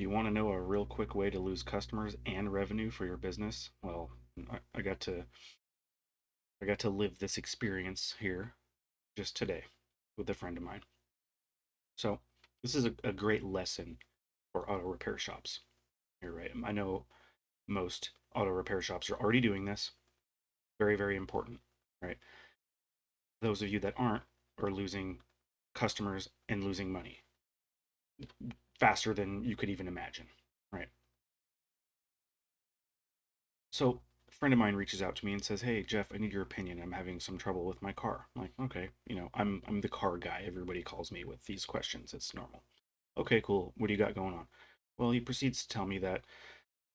You want to know a real quick way to lose customers and revenue for your business? Well, I got to live this experience here just today with a friend of mine. So this is a great lesson for auto repair shops. You're right. I know most auto repair shops are already doing this. Very, very important, right? Those of you that aren't are losing customers and losing money faster than you could even imagine, right? So a friend of mine reaches out to me and says, "Hey Jeff, I need your opinion. I'm having some trouble with my car." I'm like, "Okay, I'm the car guy. Everybody calls me with these questions. It's normal." "Okay, cool. What do you got going on?" Well, he proceeds to tell me that,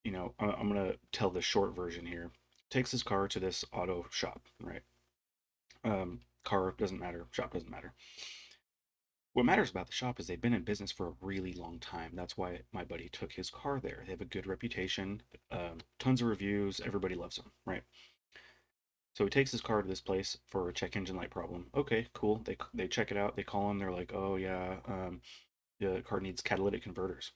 I'm gonna tell the short version here. Takes his car to this auto shop, right? Car doesn't matter, shop doesn't matter. What matters about the shop is they've been in business for a really long time. That's why my buddy took his car there. They have a good reputation, tons of reviews. Everybody loves them, right? So he takes his car to this place for a check engine light problem. Okay, cool. They check it out. They call him. They're like, "Oh yeah, the car needs catalytic converters."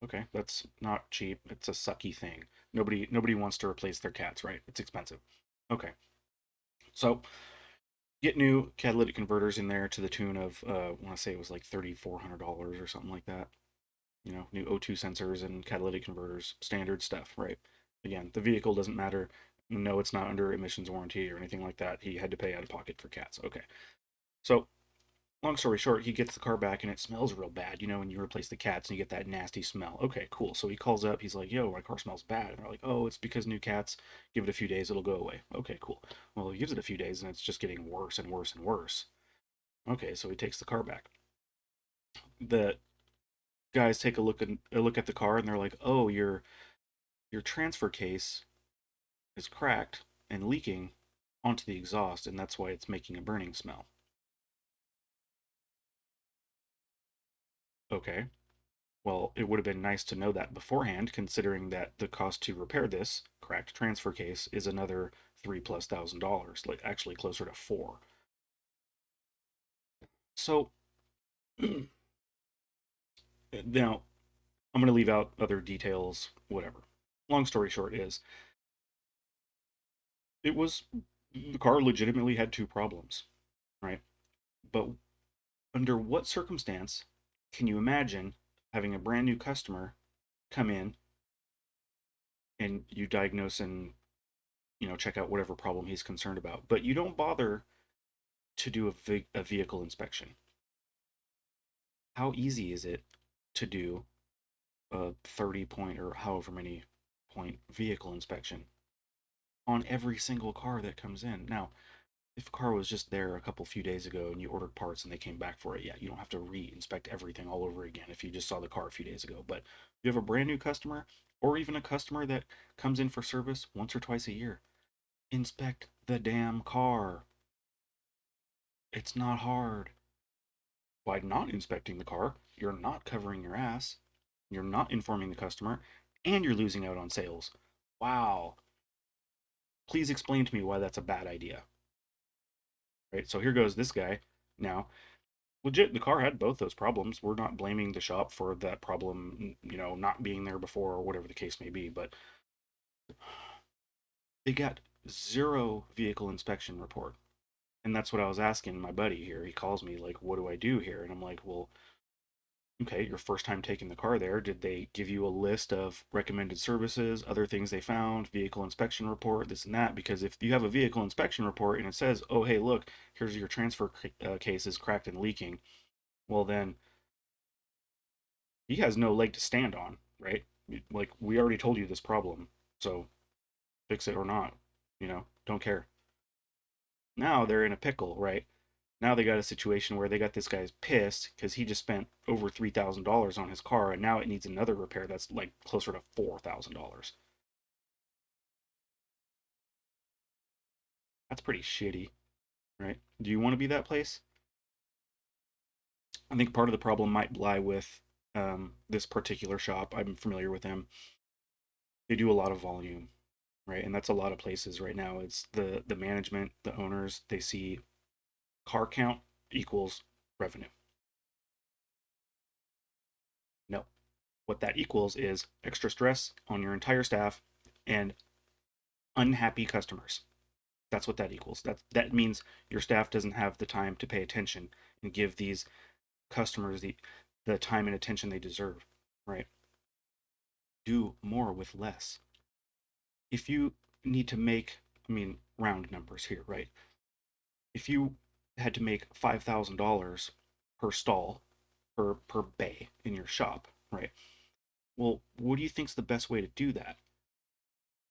Okay, that's not cheap. It's a sucky thing. Nobody wants to replace their cats, right? It's expensive. Okay, so get new catalytic converters in there to the tune of I want to say it was like $3,400 or something like that. New O2 sensors and catalytic converters, standard stuff, right? Again, the vehicle doesn't matter. No, it's not under emissions warranty or anything like that. He had to pay out of pocket for cats. Okay. So, long story short, he gets the car back and it smells real bad, when you replace the cats and you get that nasty smell. Okay, cool. So he calls up, he's like, "Yo, my car smells bad." And they're like, "Oh, it's because new cats. Give it a few days, it'll go away." Okay, cool. Well, he gives it a few days and it's just getting worse and worse and worse. Okay, so he takes the car back. The guys take a look at the car and they're like, "Oh, your transfer case is cracked and leaking onto the exhaust, and that's why it's making a burning smell." Okay, well, it would have been nice to know that beforehand, considering that the cost to repair this cracked transfer case is another $3,000+, like actually closer to four. So now I'm going to leave out other details, whatever. Long story short is it was the car legitimately had two problems, right? But under what circumstance can you imagine having a brand new customer come in and you diagnose and check out whatever problem he's concerned about, but you don't bother to do a vehicle inspection? How easy is it to do a 30 point or however many point vehicle inspection on every single car that comes in? Now, if a car was just there a couple few days ago and you ordered parts and they came back for it, yeah, you don't have to re-inspect everything all over again if you just saw the car a few days ago. But if you have a brand new customer or even a customer that comes in for service once or twice a year, inspect the damn car. It's not hard. By not inspecting the car, you're not covering your ass, you're not informing the customer, and you're losing out on sales. Wow. Please explain to me why that's a bad idea. Right? So here goes this guy. Now, legit, the car had both those problems. We're not blaming the shop for that problem, not being there before or whatever the case may be, but they got zero vehicle inspection report. And that's what I was asking my buddy here. He calls me like, "What do I do here?" And I'm like, "Well, okay, your first time taking the car there, did they give you a list of recommended services, other things they found, vehicle inspection report, this and that?" Because if you have a vehicle inspection report and it says, "Oh, hey, look, here's your transfer case is cracked and leaking," well, then he has no leg to stand on, right? Like, we already told you this problem, so fix it or not, don't care. Now they're in a pickle, right? Now they got a situation where they got this guy's pissed because he just spent over $3,000 on his car, and now it needs another repair that's like closer to $4,000. That's pretty shitty, right? Do you want to be that place? I think part of the problem might lie with this particular shop. I'm familiar with them. They do a lot of volume, right? And that's a lot of places right now. It's the management, the owners. They see car count equals revenue. No, What that equals is extra stress on your entire staff and unhappy customers. That's what that equals. That means your staff doesn't have the time to pay attention and give these customers the time and attention they deserve, right? Do more with less. If you need to make, I mean, round numbers here, right? If you had to make $5,000 per stall per bay in your shop, right? Well, what do you think's the best way to do that?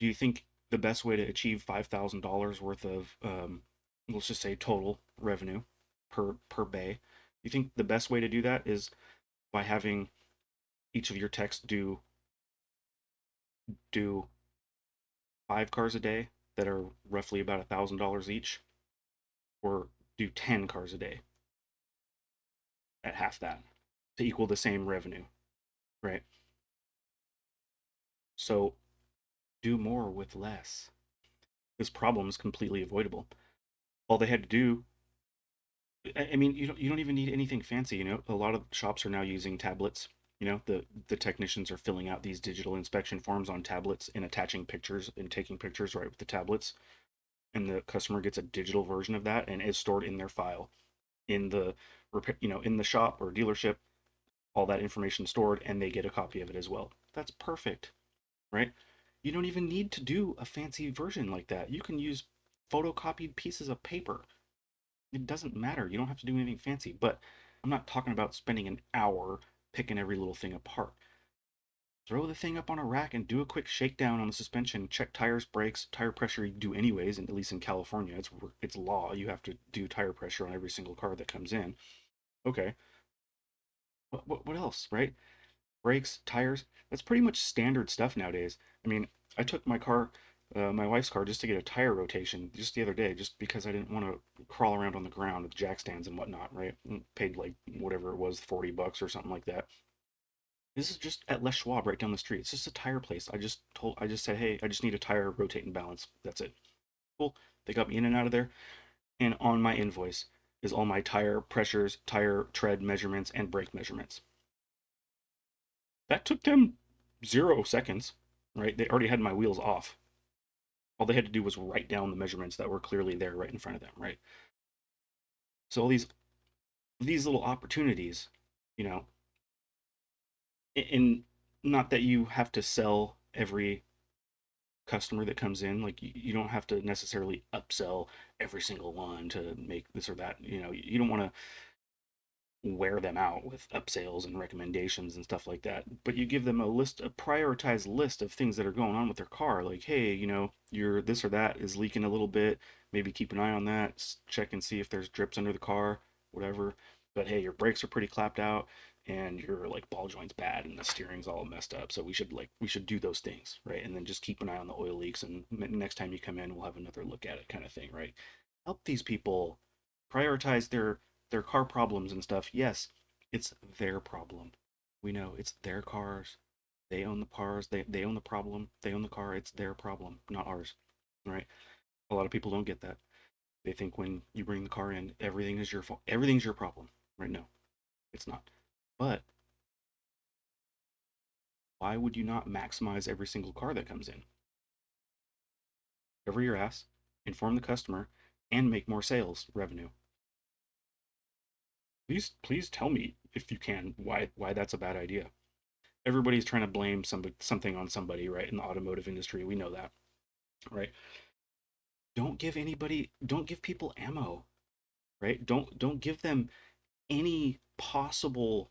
Do you think the best way to achieve $5,000 worth of, let's just say, total revenue per bay? You think the best way to do that is by having each of your techs do 5 cars a day that are roughly about $1,000 each, or do 10 cars a day at half that to equal the same revenue, right? So do more with less. This problem is completely avoidable. All they had to do, I mean, you don't even need anything fancy. A lot of shops are now using tablets. The technicians are filling out these digital inspection forms on tablets and attaching pictures and taking pictures right with the tablets, and the customer gets a digital version of that and is stored in their file in the in the shop or dealership. All that information stored, and they get a copy of it as well. That's perfect, right? You don't even need to do a fancy version like that. You can use photocopied pieces of paper. It doesn't matter. You don't have to do anything fancy. But I'm not talking about spending an hour picking every little thing apart. Throw the thing up on a rack and do a quick shakedown on the suspension. Check tires, brakes, tire pressure. You do anyways, and at least in California, it's law. You have to do tire pressure on every single car that comes in. Okay. What else, right? Brakes, tires. That's pretty much standard stuff nowadays. I mean, I took my wife's car, just to get a tire rotation just the other day, just because I didn't want to crawl around on the ground with jack stands and whatnot, right? Paid like whatever it was, $40 or something like that. This is just at Les Schwab right down the street. It's just a tire place. I just said, hey, I just need a tire rotate and balance. That's it. Cool. They got me in and out of there. And on my invoice is all my tire pressures, tire tread measurements, and brake measurements. That took them 0 seconds, right? They already had my wheels off. All they had to do was write down the measurements that were clearly there right in front of them, right? So all these little opportunities, you know, in not that you have to sell every customer that comes in, like you don't have to necessarily upsell every single one to make this or that. You don't want to wear them out with upsales and recommendations and stuff like that. But you give them a prioritized list of things that are going on with their car. Like, hey, your this or that is leaking a little bit. Maybe keep an eye on that. Check and see if there's drips under the car, whatever. But hey, your brakes are pretty clapped out, and your like ball joint's bad, and the steering's all messed up. So we should do those things, right? And then just keep an eye on the oil leaks, and next time you come in, we'll have another look at it, kind of thing, right? Help these people prioritize their car problems and stuff. Yes, it's their problem. We know it's their cars. They own the cars. They own the problem. They own the car. It's their problem, not ours. Right? A lot of people don't get that. They think when you bring the car in, everything is your fault. Everything's your problem. Right? No, it's not. But why would you not maximize every single car that comes in? Cover your ass, inform the customer, and make more sales revenue. Please tell me if you can why that's a bad idea. Everybody's trying to blame something on somebody, right? In the automotive industry, we know that, right? Don't give people ammo, right? Don't give them any possible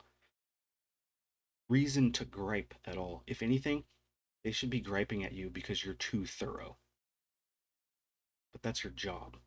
reason to gripe at all. If anything, they should be griping at you because you're too thorough. But that's your job.